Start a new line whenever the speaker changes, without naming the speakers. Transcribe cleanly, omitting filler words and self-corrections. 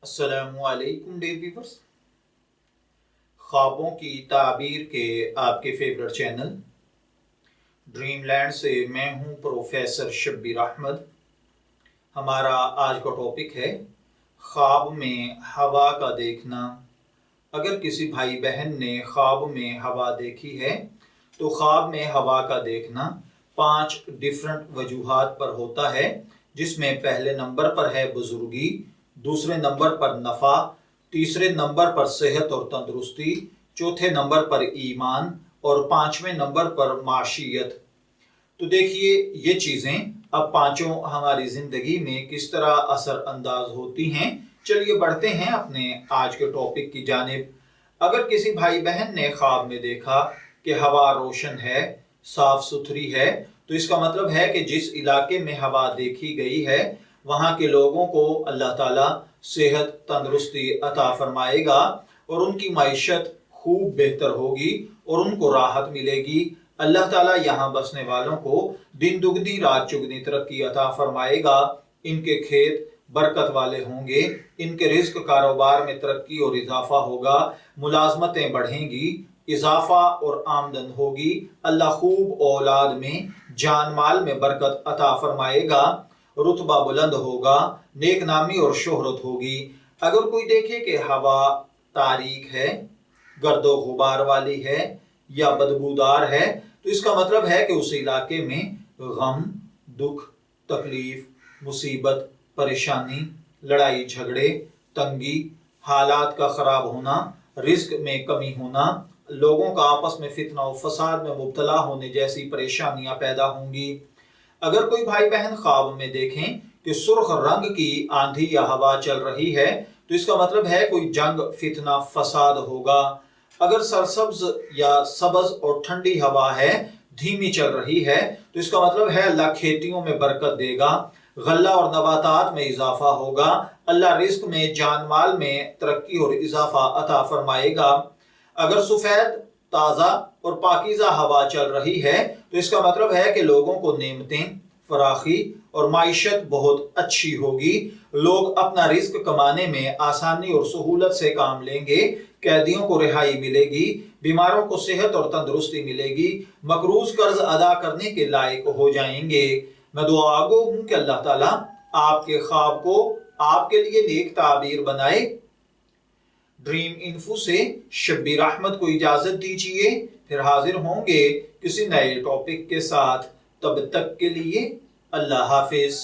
السلام علیکم dear viewers, خوابوں کی تعبیر کے آپ کے فیورٹ چینل ڈریم لینڈ سے میں ہوں پروفیسر شبیر احمد۔ ہمارا آج کا ٹاپک ہے خواب میں ہوا کا دیکھنا۔ اگر کسی بھائی بہن نے خواب میں ہوا دیکھی ہے تو خواب میں ہوا کا دیکھنا 5 ڈیفرنٹ وجوہات پر ہوتا ہے، جس میں پہلے نمبر پر ہے بزرگی، دوسرے نمبر پر نفع، تیسرے نمبر پر صحت اور تندرستی، چوتھے نمبر پر ایمان اور 5ویں نمبر پر معاشیت۔ تو دیکھیے یہ چیزیں اب پانچوں ہماری زندگی میں کس طرح اثر انداز ہوتی ہیں۔ چلیے بڑھتے ہیں اپنے آج کے ٹاپک کی جانب۔ اگر کسی بھائی بہن نے خواب میں دیکھا کہ ہوا روشن ہے، صاف ستھری ہے، تو اس کا مطلب ہے کہ جس علاقے میں ہوا دیکھی گئی ہے وہاں کے لوگوں کو اللہ تعالیٰ صحت تندرستی عطا فرمائے گا اور ان کی معیشت خوب بہتر ہوگی اور ان کو راحت ملے گی۔ اللہ تعالیٰ یہاں بسنے والوں کو دن دگنی رات چگنی ترقی عطا فرمائے گا، ان کے کھیت برکت والے ہوں گے، ان کے رزق کاروبار میں ترقی اور اضافہ ہوگا، ملازمتیں بڑھیں گی، اضافہ اور آمدن ہوگی، اللہ خوب اولاد میں جان مال میں برکت عطا فرمائے گا، رتبہ بلند ہوگا، نیک نامی اور شہرت ہوگی۔ اگر کوئی دیکھے کہ ہوا تاریک ہے، گرد و غبار والی ہے یا بدبودار ہے، تو اس کا مطلب ہے کہ اس علاقے میں غم، دکھ، تکلیف، مصیبت، پریشانی، لڑائی جھگڑے، تنگی، حالات کا خراب ہونا، رزق میں کمی ہونا، لوگوں کا آپس میں فتنہ و فساد میں مبتلا ہونے جیسی پریشانیاں پیدا ہوں گی۔ اگر کوئی بھائی بہن خواب میں دیکھیں کہ سرخ رنگ کی آندھی یا ہوا چل رہی ہے تو اس کا مطلب ہے کوئی جنگ، فتنہ، فساد ہوگا۔ اگر سرسبز یا سبز اور ٹھنڈی ہوا ہے، دھیمی چل رہی ہے، تو اس کا مطلب ہے اللہ کھیتیوں میں برکت دے گا، غلہ اور نباتات میں اضافہ ہوگا، اللہ رزق میں جان مال میں ترقی اور اضافہ عطا فرمائے گا۔ اگر سفید، تازہ اور پاکیزہ ہوا چل رہی ہے تو اس کا مطلب ہے کہ لوگوں کو نعمتیں، فراخی اور معیشت بہت اچھی ہوگی، لوگ اپنا رزق کمانے میں آسانی اور سہولت سے کام لیں گے، قیدیوں کو رہائی ملے گی، بیماروں کو صحت اور تندرستی ملے گی، مقروض قرض ادا کرنے کے لائق ہو جائیں گے۔ میں دعا گو ہوں کہ اللہ تعالیٰ آپ کے خواب کو آپ کے لیے نیک تعبیر بنائے۔ ڈریم انفو سے شبیر احمد کو اجازت دیجیے، پھر حاضر ہوں گے کسی نئے ٹاپک کے ساتھ۔ تب تک کے لیے اللہ حافظ۔